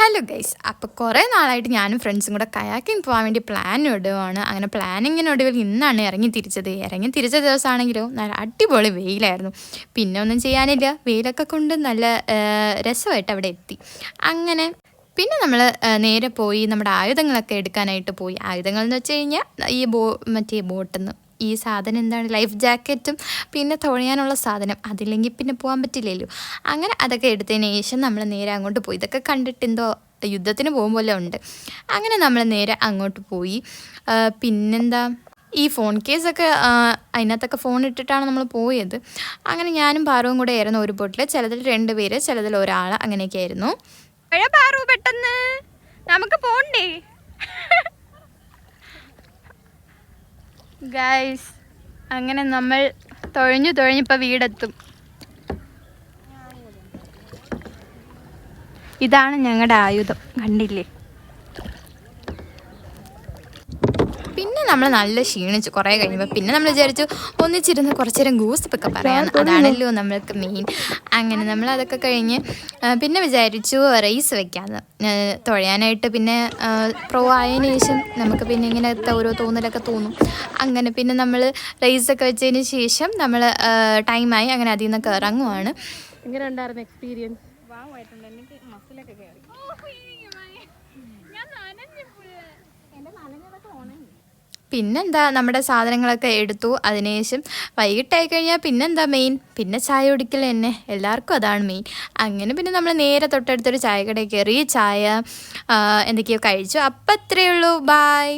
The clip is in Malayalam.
ഹലോ ഗൈസ്, അപ്പോൾ കുറേ നാളായിട്ട് ഞാനും ഫ്രണ്ട്സും കൂടെ കയാക്കിങ് പോകാൻ വേണ്ടി പ്ലാൻ ഇടുവാണ്. അങ്ങനെ പ്ലാനിങ്ങിനൊടുവിൽ ഇന്നാണ് ഇറങ്ങി തിരിച്ച ദിവസമാണെങ്കിലോ നല്ല അടിപൊളി വെയിലായിരുന്നു. പിന്നെ ഒന്നും ചെയ്യാനില്ല, വെയിലൊക്കെ കൊണ്ട് നല്ല രസമായിട്ട് അവിടെ എത്തി. അങ്ങനെ പിന്നെ നമ്മൾ നേരെ പോയി നമ്മുടെ ആയുധങ്ങളൊക്കെ എടുക്കാനായിട്ട് പോയി. ആയുധങ്ങൾ എന്ന് വെച്ച് കഴിഞ്ഞാൽ ഈ മറ്റേ ബോട്ടിൽ നിന്ന് ഈ സാധനം എന്താണ്, ലൈഫ് ജാക്കറ്റും പിന്നെ തുഴയാനുള്ള സാധനം, അതില്ലെങ്കിൽ പിന്നെ പോകാൻ പറ്റില്ലല്ലോ. അങ്ങനെ അതൊക്കെ എടുത്തതിന് ശേഷം നമ്മൾ നേരെ അങ്ങോട്ട് പോയി. ഇതൊക്കെ കണ്ടിട്ട് എന്തോ യുദ്ധത്തിന് പോകുമ്പോലെ ഉണ്ട്. അങ്ങനെ നമ്മൾ നേരെ അങ്ങോട്ട് പോയി. പിന്നെന്താ, ഈ ഫോൺ കേസൊക്കെ അതിനകത്തൊക്കെ ഫോൺ ഇട്ടിട്ടാണ് നമ്മൾ പോയത്. അങ്ങനെ ഞാനും പാറുവും കൂടെ ആയിരുന്നു ഒരു ബോട്ടിൽ, ചിലതിൽ 2 പേര്, ചിലതിൽ ഒരാൾ, അങ്ങനെയൊക്കെ ആയിരുന്നു. പെട്ടെന്ന് നമുക്ക് പോണ്ടേ ഗൈസ്. അങ്ങനെ നമ്മൾ തുഴഞ്ഞിപ്പോൾ വീടെത്തും. ഇതാണ് ഞങ്ങളുടെ ആയുധം, കണ്ടില്ലേ. പിന്നെ നമ്മൾ നല്ല ക്ഷീണിച്ചു കുറേ കഴിയുമ്പോൾ. പിന്നെ നമ്മൾ വിചാരിച്ചു ഒന്നിച്ചിരുന്ന് കുറച്ച് നേരം ഗൂസിപ്പൊക്കെ പറയാമെന്ന്, അതാണല്ലോ നമ്മൾക്ക് മെയിൻ. അങ്ങനെ നമ്മൾ അതൊക്കെ കഴിഞ്ഞ് പിന്നെ വിചാരിച്ചു റേസ് വെക്കാമെന്ന് തുഴയാനായിട്ട്. പിന്നെ പ്രോ ആയതിനു ശേഷം നമുക്ക് പിന്നെ ഇങ്ങനത്തെ ഓരോ തോന്നലൊക്കെ തോന്നും. അങ്ങനെ പിന്നെ നമ്മൾ റേസൊക്കെ വെച്ചതിന് ശേഷം നമ്മൾ ടൈമായി. അങ്ങനെ അതിൽ നിന്നൊക്കെ ഇറങ്ങുവാണ്. എങ്ങനെ ഉണ്ടായിരുന്നു എക്സ്പീരിയൻസ്? എനിക്ക് മസിലൊക്കെ കയറി. പിന്നെന്താ, നമ്മുടെ സാധനങ്ങളൊക്കെ എടുത്തു. അതിനുശേഷം വൈകിട്ടായി കഴിഞ്ഞാൽ പിന്നെന്താ മെയിൻ, പിന്നെ ചായ കുടിക്കൽ തന്നെ, എല്ലാവർക്കും അതാണ് മെയിൻ. അങ്ങനെ പിന്നെ നമ്മൾ നേരെ തൊട്ടടുത്തൊരു ചായക്കടയിൽ കയറി ചായ എന്തൊക്കെയോ കഴിച്ചു. അപ്പം അത്രയേ ഉള്ളൂ, ബായ്.